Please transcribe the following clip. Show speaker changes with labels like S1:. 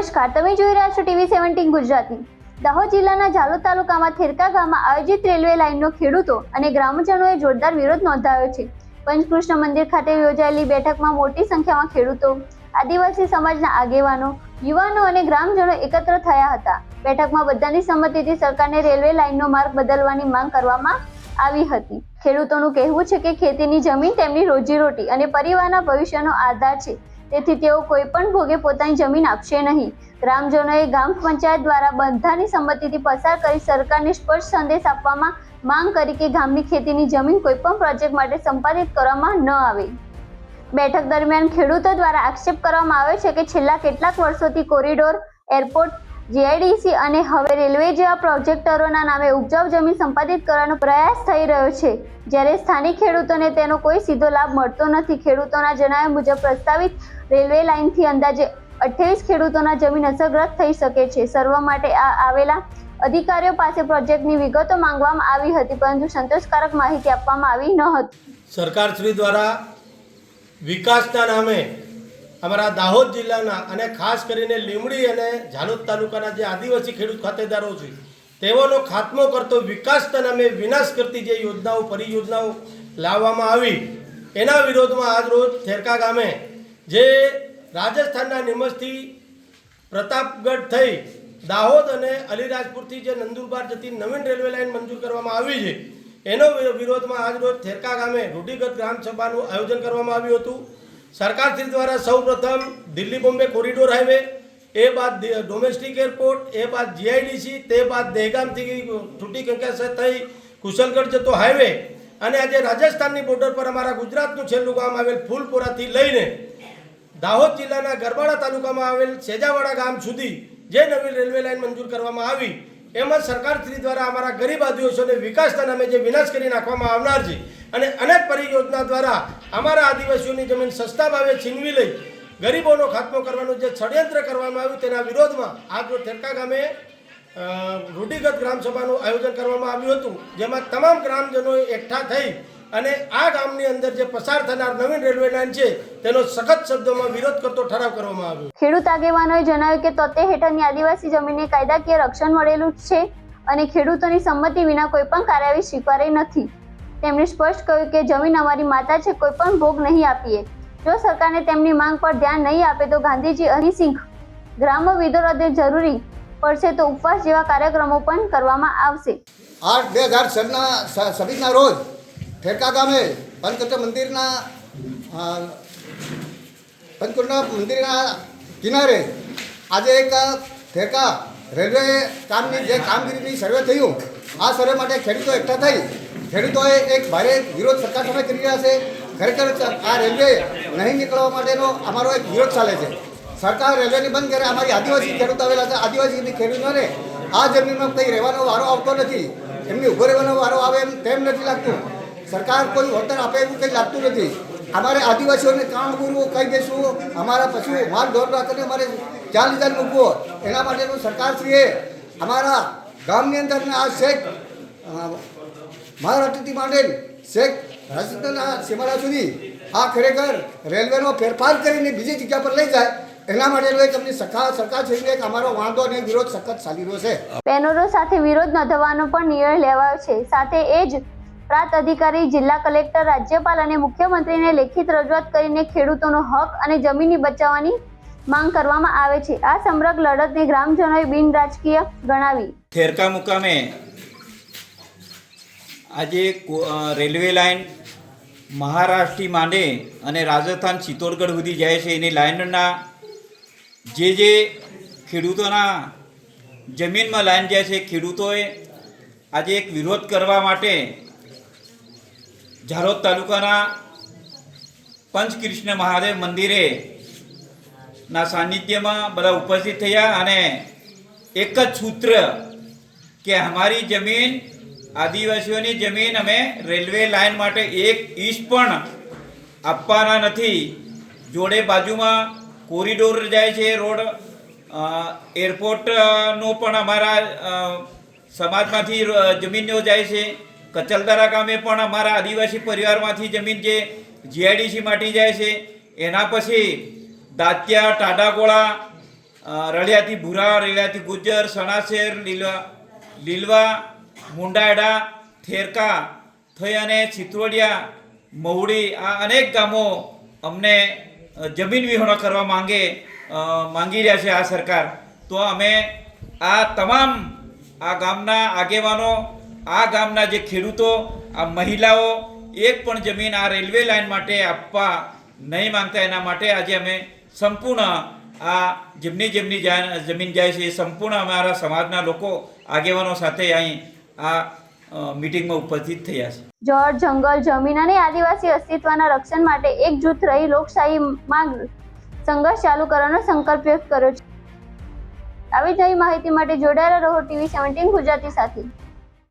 S1: નમસ્કાર, તમે જોઈ રહ્યા છો ટીવી 17 ગુજરાતી। દાહોદ જિલ્લાના ઝાલોદ તાલુકામાં થેરકા ગામમાં આયોજિત રેલવે લાઇનનો ખેડૂતો અને ગ્રામજનોએ જોરદાર વિરોધ નોંધાવ્યો છે। પંચકૃષ્ણ મંદિર ખાતે યોજાયેલી બેઠકમાં મોટી સંખ્યામાં ખેડૂતો, આદિવાસી સમાજના આગેવાનો, યુવાનો અને ગ્રામજનો એકત્ર થયા હતા। બેઠકમાં બધાની સંમતિથી સરકારને રેલવે લાઇનનો માર્ગ બદલવાની માંગ કરવામાં આવી હતી। ખેડૂતોનું કહેવું છે કે ખેતીની જમીન તેમની રોજીરોટી અને પરિવારના ભવિષ્યનો આધાર છે, તેથી તેઓ કોઈ પણ ભોગે પોતાની જમીન આપશે નહીં। ગ્રામજનોએ ગ્રામ પંચાયત દ્વારા બધાની સંમતિથી પસાર કરી સરકારને સ્પષ્ટ સંદેશ આપવામાં માંગ કરી કે ગામની ખેતીની જમીન કોઈ પણ પ્રોજેક્ટ માટે સંપાદિત કરવામાં ન આવે। બેઠક દરમિયાન ખેડૂતો દ્વારા આક્ષેપ કરવામાં આવ્યો છે કે છેલ્લા કેટલાક વર્ષોથી કોરિડોર, એરપોર્ટ, જીઆઈડીસી અને હવે રેલવે જેવા પ્રોજેક્ટરોના નામે ઉપજાઉ જમીન સંપાદિત કરવાનો પ્રયાસ થઈ રહ્યો છે, જ્યારે સ્થાનિક ખેડૂતોને તેનો કોઈ સીધો લાભ મળતો નથી। ખેડૂતોના જણાવ્યા મુજબ પ્રસ્તાવિત રેલવે લાઇનથી અંદાજે 28 ખેડૂતોના જમીન અસરગ્રસ્ત થઈ શકે છે। સર્વે માટે આવેલા અધિકારીઓ પાસે પ્રોજેક્ટની વિગતો માંગવામાં આવી હતી, પરંતુ સંતોષકારક માહિતી આપવામાં આવી ન હતી।
S2: સરકારશ્રી દ્વારા વિકાસના નામે અમારા દાહોદ જિલ્લાના અને ખાસ કરીને લીંબડી અને ઝાલોદ તાલુકાના જે આદિવાસી ખેડૂત ખાતેદારો છે તેઓનો ખાત્મો કરતો વિકાસના નામે વિનાશ કરતી જે યોજનાઓ, પરિયોજનાઓ લાવવામાં આવી, એના વિરોધમાં આજ રોજ થેરકા ગામે જે રાજસ્થાનના નિમસથી પ્રતાપગઢ થઈ દાહોદ અને અલીરાજપુરથી જે નંદુરબાર જતી નવીન રેલવે લાઇન મંજૂર કરવામાં આવી છે, એનો વિરોધમાં આજ રોજ થેરકા ગામે રૂઢિગત ગ્રામસભાનું આયોજન કરવામાં આવ્યું હતું। સરકારશ્રી દ્વારા સૌપ્રથમ દિલ્હી બોમ્બે કોરિડોર હાઈવે, એ બાદ ડોમેસ્ટિક એરપોર્ટ, એ બાદ જીઆઈડીસી, તે બાદ દહેગામથી છૂટી કંકાસ થઈ કુશલગઢ જતો હાઈવે અને આજે રાજસ્થાનની બોર્ડર પર અમારા ગુજરાતનું છેલ્લું ગામ આવેલ ફૂલપુરાથી લઈને દાહોદ જિલ્લાના ગરબાડા તાલુકામાં આવેલ સેજાવાડા ગામ સુધી જે નવી રેલવે લાઇન મંજૂર કરવામાં આવી, એમાં સરકારશ્રી દ્વારા અમારા ગરીબ આદિવાસીઓને વિકાસના નામે જે વિનાશ કરી નાખવામાં આવનાર છે અને અનેક પરિયોજના દ્વારા અમારા આદિવાસીઓની જમીન સસ્તા ભાવે છીનવી લઈ ગરીબોનો ખાત્મો કરવાનું જે ષડયંત્ર કરવામાં આવ્યું, તેના વિરોધમાં આજ રોજ થેરકા ગામે રૂઢિગત ગ્રામસભાનું આયોજન કરવામાં આવ્યું હતું, જેમાં તમામ ગ્રામજનોએ એકઠા થઈ અને આ ગામની અંદર જે પસાર થનાર નવીન રેલવે લાઇન છે તેનો સખત શબ્દોમાં વિરોધ કરતો ઠરાવ કરવામાં આવ્યો।
S1: ખેડૂત આગેવાનોએ જણાવ્યું કે 73 હેઠળની આદિવાસી જમીનને કાયદાકીય રક્ષણ મળેલું છે અને ખેડૂતોની સંમતિ વિના કોઈ પણ કાર્યવાહી સ્વીકારાઈ નથી। તેમણે સ્પષ્ટ કહ્યું કે જમીન અમારી માતા છે, કોઈ પણ ભોગ નહીં આપીએ। જો સરકારને તેમની માંગ પર ધ્યાન નહીં આપે તો ગાંધીજી અહિંસક ગ્રામ વિરોધે જરૂરી પડશે તો ઉપવાસ જેવા કાર્યક્રમો પણ કરવામાં આવશે।
S3: 8/2026ના રોજ થેરકા ગામે પંચકૃષ્ણ મંદિરના કિનારે આજે એક થેરકા રેલવે કામની જે કામગીરીની સર્વે થયું, આ સર્વે માટે ખેડૂતો એકઠા થઈ ખેડૂતોએ એક ભારે વિરોધ સરકાર સામે કરી રહ્યા છે। ખરેખર આ રેલવે નહીં નીકળવા માટેનો અમારો એક વિરોધ ચાલે છે। સરકાર રેલવેની બંધ કરે, અમારી આદિવાસી ખેડૂતો આવેલા છે, આદિવાસી ખેડૂતોને આ જમીનમાં કંઈ રહેવાનો વારો આવતો નથી, એમની ઊભો રહેવાનો વારો આવે એમ તેમ નથી લાગતું। સરકાર કોઈ વળતર આપે એવું કંઈ લાગતું નથી। અમારે આદિવાસીઓને કામ પૂરવું કહી દઈશું, અમારા પશુ માલ ઢોર રાખીને અમારે ક્યાં લીધા મૂકવો, એના માટેનું સરકારશ્રીએ અમારા ગામની અંદરના આ શેખ મહારાષ્ટ્રથી માંડેલ શેખ રાજસ્થાનના સીમાડા સુધી આ ખરેખર રેલવેનો ફેરફાર કરીને બીજી જગ્યા પર લઈ જાય, એના માટેનો એક અમને સરકારશ્રીને એક અમારો વાંધો અને વિરોધ સખત ચાલી રહ્યો છે।
S1: બેનરો સાથે વિરોધ નોંધવાનો પણ નિર્ણય લેવાયો છે। સાથે એ જ પ્રાંત અધિકારી, જિલ્લા કલેક્ટર, રાજ્યપાલ અને મુખ્યમંત્રીને લેખિત રજૂઆત કરીને ખેડૂતોનો હક અને જમીનની બચાવવાની માંગ કરવામાં આવે છે। આ સમગ્ર લડતને ગ્રામજનોએ બિન રાજકીય ગણાવી।
S4: થેરકા મુકામે આજે રેલવે લાઇન મહારાષ્ટ્રથી માંડે અને રાજસ્થાન ચિત્તોડગઢ સુધી જાય છે, એની લાઇનના જે ખેડૂતોના જમીનમાં લાઇન જાય છે, ખેડૂતોએ આજે એક વિરોધ કરવા માટે ઝાલોદ તાલુકાના પંચકૃષ્ણ મહાદેવ મંદિરે ના સાનિધ્યમાં બધા ઉપસ્થિત થયા અને એક જ સૂત્ર કે અમારી જમીન, આદિવાસીઓની જમીન અમે રેલવે લાઇન માટે 1 ઇંચ પણ આપવાના નથી। જોડે બાજુમાં કોરિડોર જાય છે, રોડ, એરપોર્ટનો પણ અમારા સમાજમાંથી જમીનો જાય છે। કચલદરા ગામે પણ અમારા આદિવાસી પરિવારમાંથી જમીન જે જીઆઈડીસી માટે જાય છે। એના પછી દાંતિયા, ટાડાગોળા રળિયાથી ભૂરા, રળિયાથી ગુજ્જર, સણાસેર, લીલવા, મુંડાયડા, થેરકા થઈ અને ચિત્રોડિયા, મહુડી આ અનેક ગામો અમને જમીન વિહોણા કરવા માંગી રહ્યા છે આ સરકાર. તો અમે આ તમામ આ ગામના આગેવાનો, આ ગામના જે ખેડૂતો, આ મહિલાઓ એક પણ જમીન આ રેલવે લાઇન માટે આપવા નહીં માંગતા, એના માટે આજે અમે સંપૂર્ણ આ જેમની જમીન જાય છે એ સંપૂર્ણ અમારા સમાજના લોકો આગેવાનો સાથે અહીં આ મીટિંગમાં ઉપસ્થિત થયા છે.
S1: જળ, જંગલ, જમીન અને આદિવાસી અસ્તિત્વના રક્ષણ માટે એકજૂથ રહી લોકશાહીમાં સંઘર્ષ ચાલુ કરવાનો સંકલ્પ વ્યક્ત કર્યો છે. આવી જ નવી માહિતી માટે જોડાયેલા રહો TV 17 ગુજરાતી સાથે.